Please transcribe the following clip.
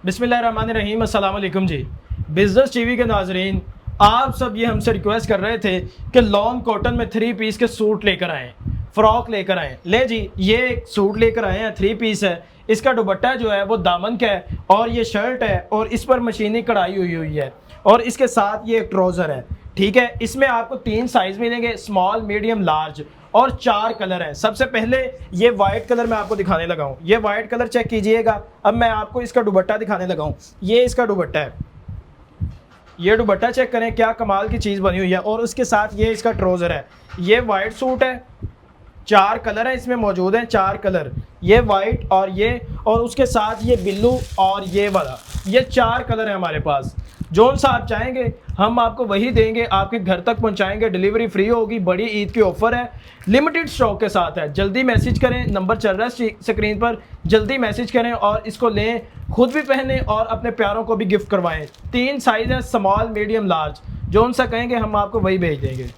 बिस्मिल्लाहिर्रहमानिर्रहीम, अस्सलाम वालेकुम जी। बिज़नेस टीवी के नाजरीन, आप सब ये हमसे रिक्वेस्ट कर रहे थे कि लॉन्ग कॉटन में 3 पीस के सूट लेकर आएँ, फ़्रॉक लेकर आएँ। ले जी, ये एक सूट लेकर आए हैं, 3 पीस है। इसका दुपट्टा जो है वो दामन का है और ये शर्ट है और इस पर मशीनी कढ़ाई हुई है और इसके साथ ये एक ट्राउज़र है। ठीक है, इसमें आपको 3 साइज़ मिलेंगे, स्मॉल, मीडियम, लार्ज और 4 कलर हैं। सबसे पहले ये वाइट कलर मैं आपको दिखाने लगा हूँ। ये वाइट कलर चेक कीजिएगा। अब मैं आपको इसका दुपट्टा दिखाने लगा हूँ। ये इसका दुपट्टा है। ये दुपट्टा चेक करें, क्या कमाल की चीज़ बनी हुई है। और उसके साथ ये इसका ट्राउज़र है। ये वाइट सूट है, 4 कलर हैं इसमें मौजूद हैं, 4 कलर। ये वाइट और उसके साथ ये बिल्लू और ये वाला, ये 4 कलर हैं हमारे पास। जोन सा आप चाहेंगे हम आपको वही देंगे, आपके घर तक पहुंचाएंगे, डिलीवरी फ्री होगी। बड़ी ईद की ऑफर है, लिमिटेड स्टॉक के साथ है। जल्दी मैसेज करें, नंबर चल रहा है स्क्रीन पर, जल्दी मैसेज करें और इसको लें, खुद भी पहने और अपने प्यारों को भी गिफ्ट करवाएं। 3 साइज़ है, स्मॉल, मीडियम, लार्ज। जोन सा कहेंगे हम आपको वही भेज देंगे।